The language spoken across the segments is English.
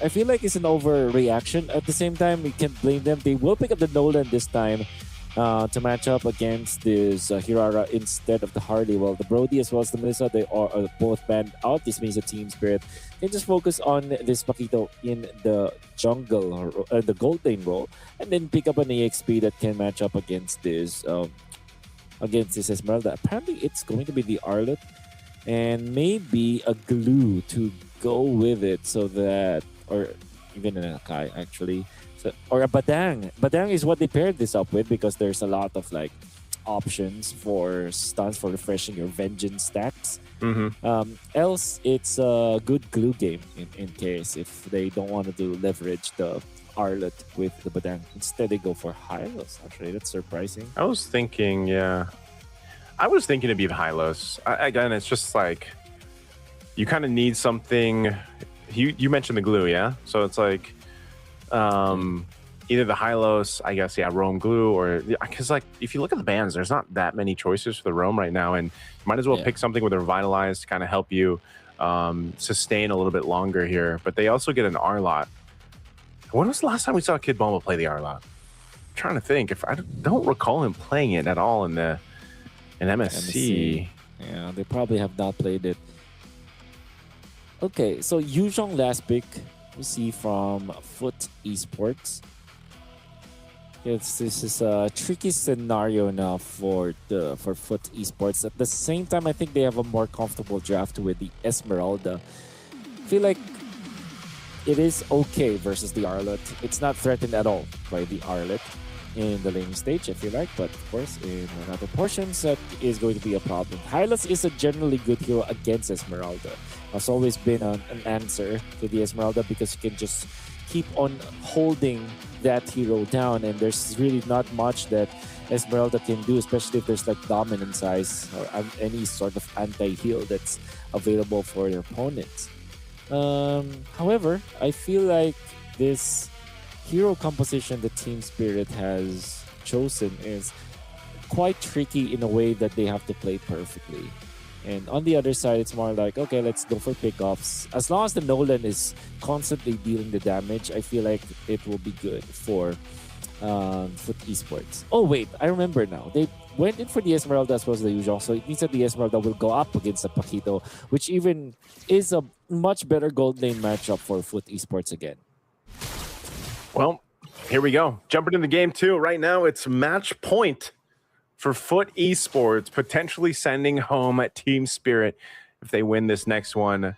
I feel like it's an overreaction. At the same time, we can't blame them. They will pick up the Nolan this time to match up against this Hirara instead of the Harley. Well, the Brody as well as the Melissa, they are both banned out. This means the Team Spirit can just focus on this Paquito in the jungle, or the gold lane role, and then pick up an EXP that can match up against this Esmeralda. Apparently, it's going to be the Arlet and maybe a glue to go with it, so that, or even an Akai actually, so, or a Badang. Badang is what they paired this up with because there's a lot of like options for stuns for refreshing your vengeance stacks. Else, it's a good glue game in case if they don't want to do leverage the Arlet with the Badang. Instead, they go for Hylos. Actually, that's surprising. I was thinking, yeah. I was thinking it'd be the Hylos. Again, it's just like, you kind of need something. You mentioned the glue, yeah? So it's like, either the Hylos, I guess, yeah, Roam glue, or, because like, if you look at the bans, there's not that many choices for the Roam right now, and you might as well pick something with a Revitalize to kind of help you sustain a little bit longer here. But they also get an Arlot. When was the last time we saw Kid Bomba play the Arlot? I'm trying to think. If I don't recall him playing it at all in MSC. Yeah, they probably have not played it. Okay, so Yuzhong last pick we see from FUT Esports. This is a tricky scenario now for FUT Esports. At the same time, I think they have a more comfortable draft with the Esmeralda. I feel like it is okay versus the Arlet. It's not threatened at all by the Arlet in the laning stage, I feel like, but of course, in other portions, that is going to be a problem. Hylos is a generally good hero against Esmeralda. Has always been an answer to the Esmeralda because you can just keep on holding that hero down, and there's really not much that Esmeralda can do, especially if there's like dominant size or any sort of anti-heal that's available for your opponents. However, I feel like this hero composition that Team Spirit has chosen is quite tricky in a way that they have to play perfectly. And on the other side, it's more like, okay, let's go for pickoffs. As long as the Nolan is constantly dealing the damage, I feel like it will be good for FUT Esports. Oh, wait, I remember now. They went in for the Esmeralda as well as the usual, so it means that the Esmeralda will go up against the Paquito, which even is a much better gold lane matchup for FUT Esports again. Well, here we go. Jumping into game two. Right now, it's match point for FUT Esports, potentially sending home at Team Spirit if they win this next one.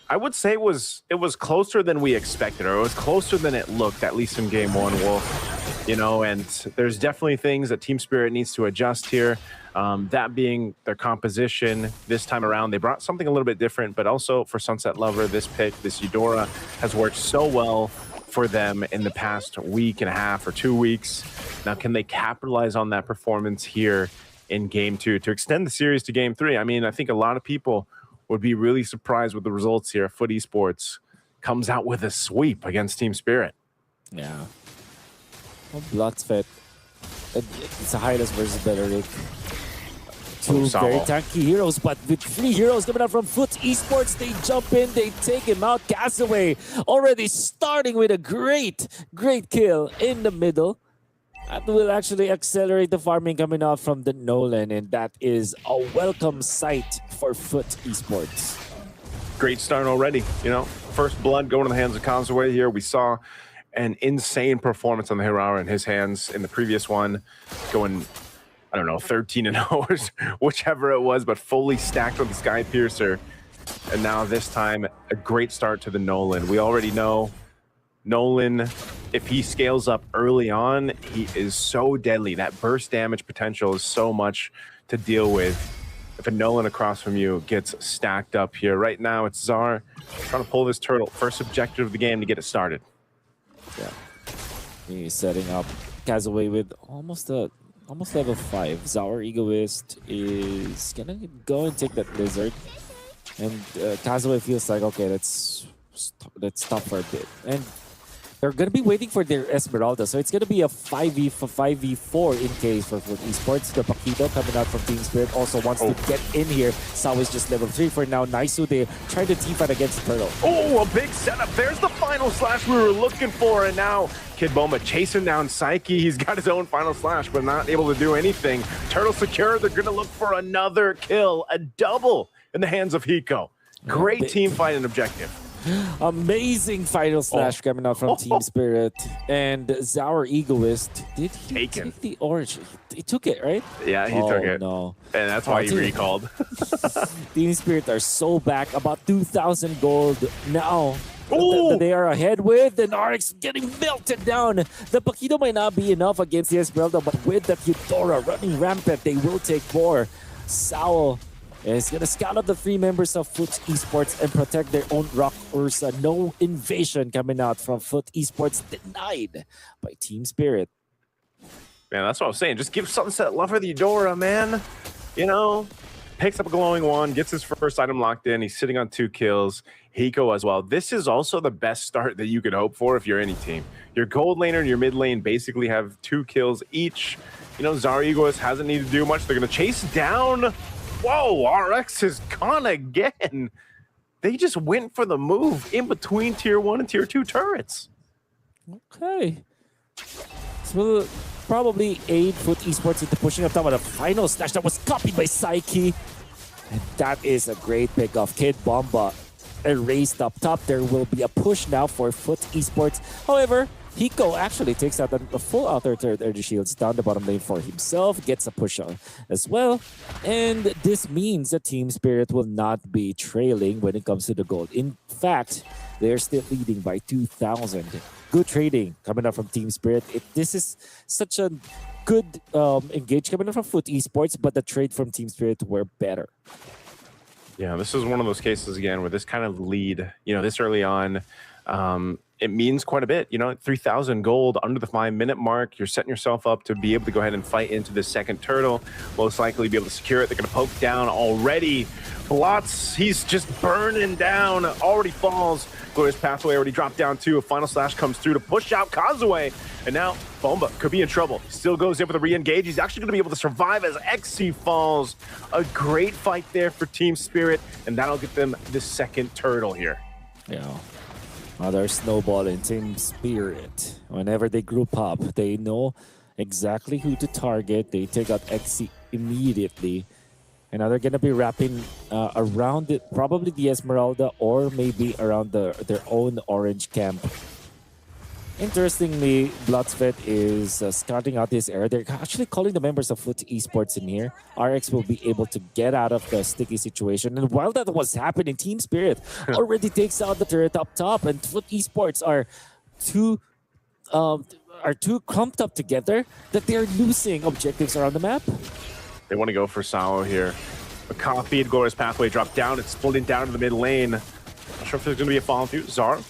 I would say it was closer than we expected, or it was closer than it looked, at least in game one, Wolf. You know, and there's definitely things that Team Spirit needs to adjust here. That being their composition this time around. They brought something a little bit different, but also for Sunset Lover, this pick, this Eudora, has worked so well for them in the past week and a half or 2 weeks. Now, can they capitalize on that performance here in game two to extend the series to game three? I mean, I think a lot of people would be really surprised with the results here. FUT Esports comes out with a sweep against Team Spirit. Yeah. Well, Bloodsfet. It's a Hylos versus Beleric. Two very tanky heroes, but with 3 heroes coming out from FUT Esports, they jump in, they take him out. Castaway already starting with a great kill in the middle. That will actually accelerate the farming coming out from the Nolan, and that is a welcome sight for FUT Esports. Great start already, you know. First blood going to the hands of Castaway here. We saw an insane performance on the Hirara in his hands in the previous one, going, I don't know, 13-0, whichever it was, but fully stacked with the Sky Piercer. And now this time, a great start to the Nolan. We already know Nolan, if he scales up early on, he is so deadly. That burst damage potential is so much to deal with. If a Nolan across from you gets stacked up here. Right now, it's Czar trying to pull this turtle. First objective of the game to get it started. Yeah. He's setting up Castaway with almost level 5. Zaur Egoist is gonna go and take that lizard. And Castaway feels like, okay, let's stop for a bit. And they're going to be waiting for their Esmeralda. So it's going to be a 5v4 in case for FUT Esports. The Paquito coming out from Team Spirit also wants to get in here. Sao is just level 3 for now. Naisu, they trying to team fight against Turtle. Oh, a big setup. There's the final slash we were looking for. And now Kid Bomba chasing down Psyche. He's got his own final slash, but not able to do anything. Turtle secure. They're going to look for another kill. A double in the hands of Hiko. Great team fight and objective. Amazing final slash coming out from Team Spirit. And Zaur Egoist, did he take the orange? He took it, right? Yeah, he took it. No. And that's why he recalled. Team Spirit are so back, about 2,000 gold now. They are ahead with, and RX getting melted down. The Paquito might not be enough against the Esmeralda, but with the Eudora running rampant, they will take more. Sao is going to scout out the 3 members of FUT Esports and protect their own Rock Ursa. No invasion coming out from FUT Esports, denied by Team Spirit. Man, that's what I was saying. Just give Sunset love for the Eudora, man. You know, picks up a glowing one, gets his first item locked in. He's sitting on 2 kills. Hiko as well. This is also the best start that you could hope for if you're any team. Your gold laner and your mid lane basically have 2 kills each. You know, Zaur Egoist hasn't needed to do much. They're going to chase down. Whoa, RX is gone again. They just went for the move in between tier 1 and tier 2 turrets. Okay. So probably aid FUT Esports into pushing up top with a final slash that was copied by Psyche. And that is a great pick off. Kid Bomba erased up top. There will be a push now for FUT Esports. However, Hiko actually takes out a full outer third energy shields down the bottom lane for himself, gets a push on as well. And this means that Team Spirit will not be trailing when it comes to the gold. In fact, they're still leading by 2,000. Good trading coming up from Team Spirit. This is such a good engage coming up from FUT Esports, but the trade from Team Spirit were better. Yeah, this is one of those cases again where this kind of lead, you know, this early on, it means quite a bit. You know, 3,000 gold under the 5-minute mark. You're setting yourself up to be able to go ahead and fight into the second turtle. Most likely be able to secure it. They're going to poke down already. Blotz, he's just burning down. Already falls. Glorious Pathway already dropped down too. A final slash comes through to push out Kazue. And now Bomba could be in trouble. Still goes in with a re-engage. He's actually going to be able to survive as XC falls. A great fight there for Team Spirit. And that'll get them the second turtle here. Yeah. Another snowball in Team Spirit. Whenever they group up, they know exactly who to target. They take out XC immediately. And now they're going to be wrapping around it, probably the Esmeralda or maybe around their own orange camp. Interestingly, Bloodsvet is scouting out this area. They're actually calling the members of FUT Esports in here. RX will be able to get out of the sticky situation. And while that was happening, Team Spirit already takes out the turret up top. And FUT Esports are too clumped up together that they're losing objectives around the map. They want to go for Sao here. A copied Glorious Pathway dropped down. It's splitting down to the mid lane. Not sure if there's going to be a follow through. Zaur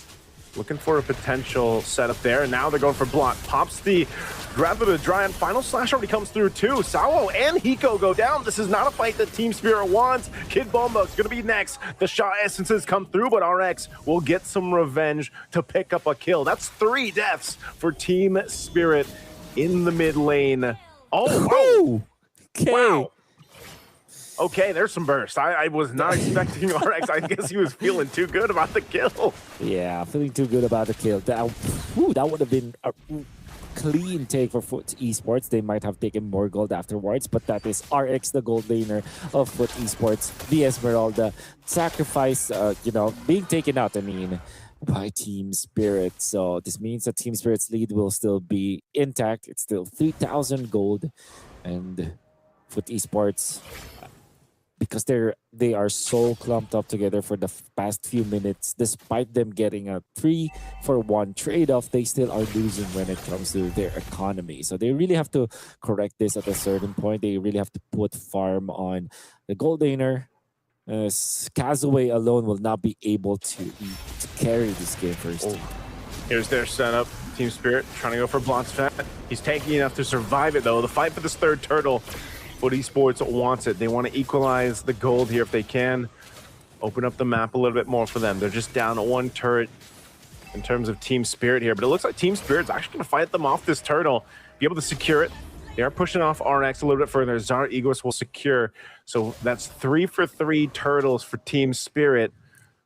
looking for a potential setup there. And now they're going for Blot. Pops the grab of the dry and final slash already comes through too. Sao and Hiko go down. This is not a fight that Team Spirit wants. Kid Bomba is going to be next. The Shaw essences come through, but RX will get some revenge to pick up a kill. That's 3 deaths for Team Spirit in the mid lane. Oh, wow. Okay. Wow. Okay, there's some burst. I was not expecting RX. I guess he was feeling too good about the kill. Yeah, feeling too good about the kill. That would have been a clean take for FUT Esports. They might have taken more gold afterwards, but that is RX, the gold laner of FUT Esports. The Esmeralda sacrifice, being taken out, by Team Spirit. So this means that Team Spirit's lead will still be intact. It's still 3,000 gold. And FUT Esports, because they are so clumped up together for the past few minutes, despite them getting a 3-for-1 trade-off, they still are losing when it comes to their economy. So they really have to correct this at a certain point. They really have to put farm on the gold laner. Kazue alone will not be able to carry this game first. Oh. Here's their setup. Team Spirit trying to go for Blottsvet. He's tanky enough to survive it though. The fight for this third turtle. FUT Esports wants it. They want to equalize the gold here if they can. Open up the map a little bit more for them. They're just down to 1 turret. in terms of Team Spirit here, but it looks like Team Spirit's actually going to fight them off this turtle, be able to secure it. They are pushing off RX a little bit further. Zara Egos will secure. So that's 3 for 3 turtles for Team Spirit.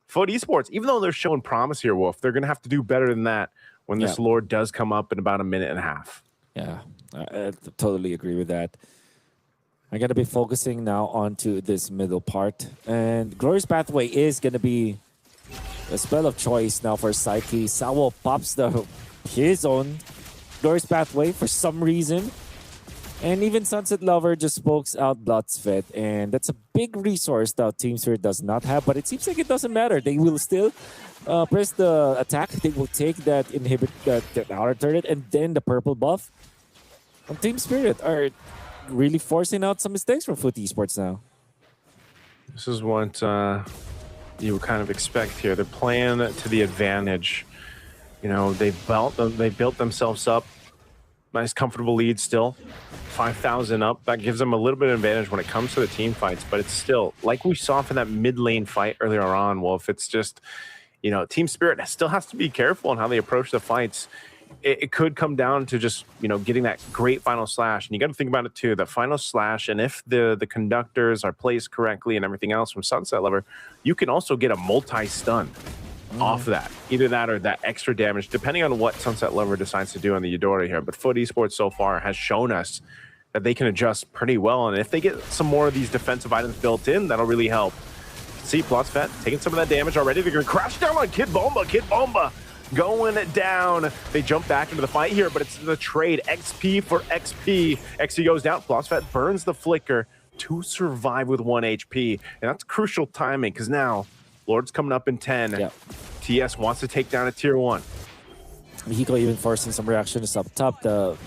FUT Esports, even though they're showing promise here, Wolf, they're going to have to do better than that when this Lord does come up in about a minute and a half. Yeah, I totally agree with that. I got to be focusing now onto this middle part. And Glorious Pathway is going to be a spell of choice now for Psyche. Sawo pops his own Glorious Pathway for some reason. And even Sunset Lover just spokes out Bloodsvet. And that's a big resource that Team Spirit does not have. But it seems like it doesn't matter. They will still press the attack. They will take that inhibit that outer turret and then the purple buff. And Team Spirit are really forcing out some mistakes from FUT Esports now. This is what you would kind of expect here. They're playing to the advantage. You know, they built themselves up. Nice, comfortable lead still. 5,000 up. That gives them a little bit of advantage when it comes to the team fights, but it's still, like we saw for that mid lane fight earlier on, Wolf, it's just, you know, Team Spirit still has to be careful in how they approach the fights. It could come down to just, you know, getting that great final slash. And you got to think about it too, the final slash. And if the conductors are placed correctly and everything else from Sunset Lover, you can also get a multi-stun off that. Either that or that extra damage, depending on what Sunset Lover decides to do on the Eudora here. But FUT Esports so far has shown us that they can adjust pretty well. And if they get some more of these defensive items built in, that'll really help. See, Bloodsvet taking some of that damage already. They're going to crash down on Kid Bomba. Kid Bomba going down. They jump back into the fight here, but it's the trade. XP for XP. XP goes down. Bloodsvet burns the flicker to survive with 1 HP. And that's crucial timing because now Lord's coming up in 10. Yep. TS wants to take down a tier 1. Mihiko even forcing some reactions up top. The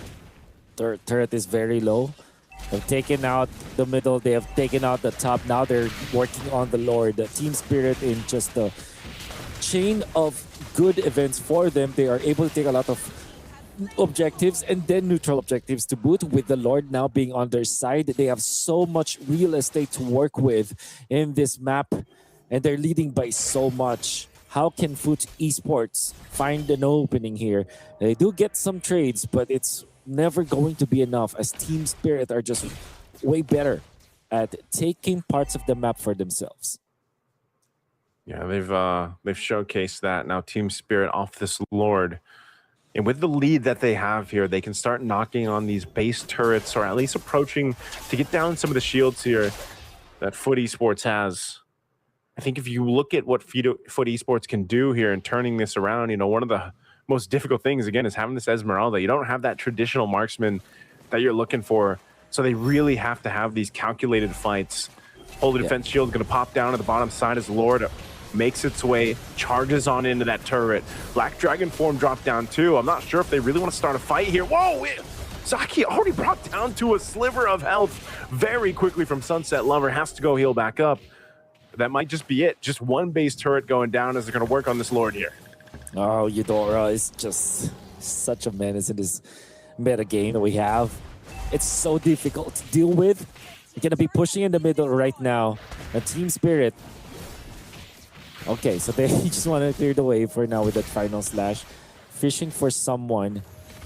turret is very low. They've taken out the middle. They have taken out the top. Now they're working on the Lord. The Team Spirit in just the chain of good events for them. They are able to take a lot of objectives and then neutral objectives to boot. With the Lord now being on their side, they have so much real estate to work with in this map, and they're leading by so much. How can FUT Esports find an opening here? They do get some trades, but it's never going to be enough as Team Spirit are just way better at taking parts of the map for themselves. Yeah, they've showcased that. Now Team Spirit off this Lord. And with the lead that they have here, they can start knocking on these base turrets, or at least approaching to get down some of the shields here that FUT Esports has. I think if you look at what FUT Esports can do here and turning this around, you know, one of the most difficult things, again, is having this Esmeralda. You don't have that traditional marksman that you're looking for. So they really have to have these calculated fights. Holy Defense Shield going to pop down at the bottom side as Lord makes its way, charges on into that turret. Black Dragon form dropped down too. I'm not sure if they really want to start a fight here. Whoa! Zaki already brought down to a sliver of health very quickly from Sunset Lover. Has to go heal back up. That might just be it. Just one base turret going down as they're going to work on this Lord here. Oh, Eudora is just such a menace in this meta game that we have. It's so difficult to deal with. You're going to be pushing in the middle right now. The Team Spirit. Okay, so they just want to clear the way for now with that final slash. Fishing for someone.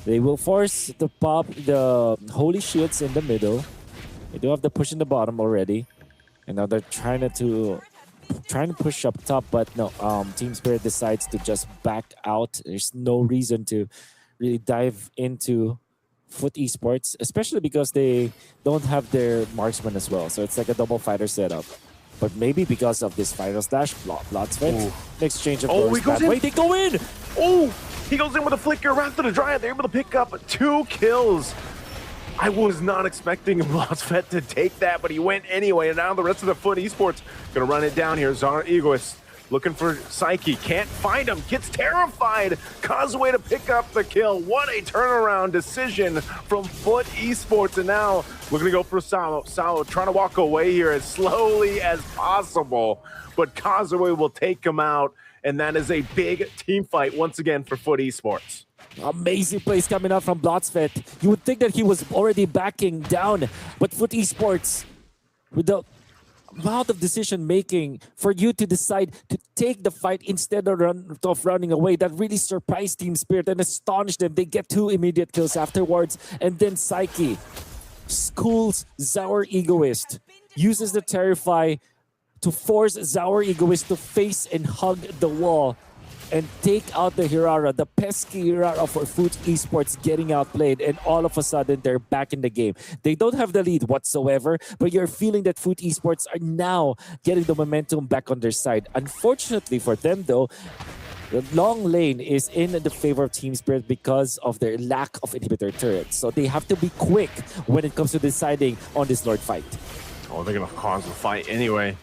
They will force the pop, the Holy Shields in the middle. They do have the push in the bottom already. And now they're trying to push up top, but no, Team Spirit decides to just back out. There's no reason to really dive into FUT Esports, especially because they don't have their marksman as well. So it's like a double fighter setup. But maybe because of this final slash, Bloodsvet, exchange of he goes in. Wait, they go in! Oh, he goes in with a flicker. Wrath of the Dryad, they're able to pick up 2 kills. I was not expecting Bloodsvet to take that, but he went anyway. And now the rest of the FUT Esports gonna run it down here. Zara Egoist looking for Psyche. Can't find him. Gets terrified. Causeway to pick up the kill. What a turnaround decision from FUT Esports. And now we're gonna go for Sao. Sao trying to walk away here as slowly as possible. But Causeway will take him out. And that is a big team fight once again for FUT Esports. Amazing plays coming out from Bloodsvet. You would think that he was already backing down, but FUT Esports with the amount of decision making for you to decide to take the fight instead of running away, that really surprised Team Spirit and astonished them. They get 2 immediate kills afterwards, and then Psyche schools Zaur Egoist, uses the Terrify to force Zaur Egoist to face and hug the wall and take out the Hirara, the pesky Hirara for FUT Esports getting outplayed, and all of a sudden they're back in the game. They don't have the lead whatsoever, but you're feeling that FUT Esports are now getting the momentum back on their side. Unfortunately for them though, the long lane is in the favor of Team Spirit because of their lack of inhibitor turrets. So they have to be quick when it comes to deciding on this Lord fight. Oh, they're going to cause the fight anyway.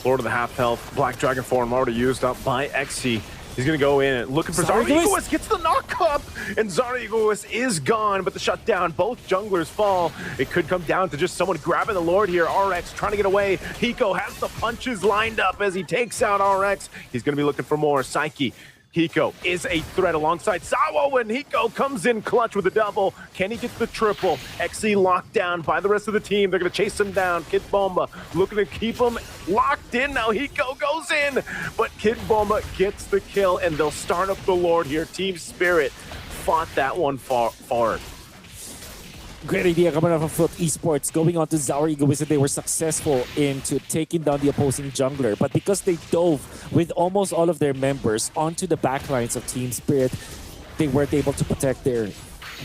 Lord of the half health, Black Dragon form already used up by Xe. He's going to go in looking for Zaur Egoist, gets the knock up, and Zaur Egoist is gone, but the shutdown, both junglers fall. It could come down to just someone grabbing the Lord here. RX trying to get away. Hiko has the punches lined up as he takes out RX. He's going to be looking for more. Psyche. Hiko is a threat alongside Sawo, and Hiko comes in clutch with a double. Can he get the triple? Xe locked down by the rest of the team. They're going to chase him down. Kid Bomba looking to keep him locked in. Now Hiko goes in, but Kid Bomba gets the kill, and they'll start up the Lord here. Team Spirit fought that one far. Great idea coming out from FUT Esports, going on to Zaur Egoist, and they were successful into taking down the opposing jungler. But because they dove with almost all of their members onto the backlines of Team Spirit, they weren't able to protect their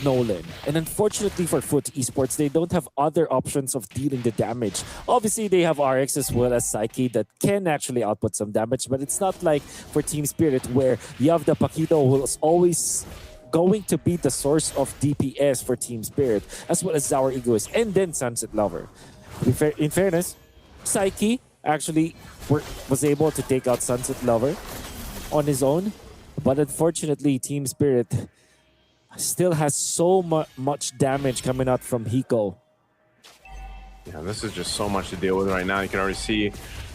Nolan. And unfortunately for FUT Esports, they don't have other options of dealing the damage. Obviously, they have RX as well as Psyche that can actually output some damage, but it's not like for Team Spirit where you have the Paquito who is always going to be the source of DPS for Team Spirit, as well as Zaur Egoist, and then Sunset Lover. In fairness, Psyche actually was able to take out Sunset Lover on his own, but unfortunately, Team Spirit still has so much damage coming out from Hiko. Yeah, this is just so much to deal with right now. You can already see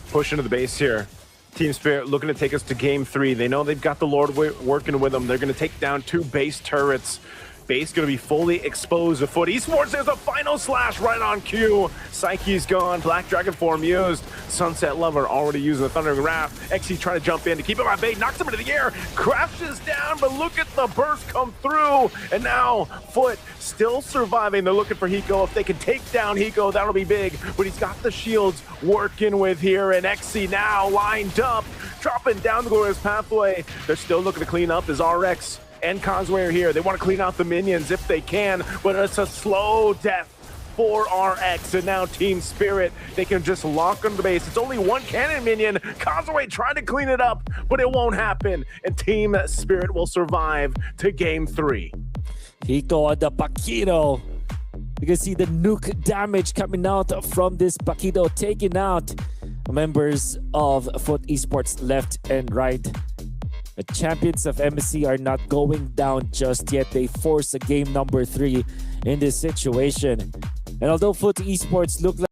push into the base here. Team Spirit looking to take us to game 3. They know they've got the Lord working with them. They're going to take down 2 base turrets. Base going to be fully exposed to FUT Esports. There's a final slash right on cue. Psyche's gone. Black Dragon form used. Sunset Lover already using the Thundering Wrath. Xe trying to jump in to keep him at bay. Knocks him into the air. Crashes down, but look at the burst come through. And now FUT still surviving. They're looking for Hiko. If they can take down Hiko, that'll be big. But he's got the shields working with here. And Xe now lined up, dropping down the glorious pathway. They're still looking to clean up as RX and Causeway are here. They want to clean out the minions if they can, but it's a slow death for RX. And now Team Spirit, they can just lock on the base. It's only 1 cannon minion. Causeway trying to clean it up, but it won't happen. And Team Spirit will survive to game 3. Hiko on the Paquito. You can see the nuke damage coming out from this Paquito, taking out members of FUT Esports left and right. The champions of MSC are not going down just yet. They force a game number 3 in this situation. And although FUT Esports look like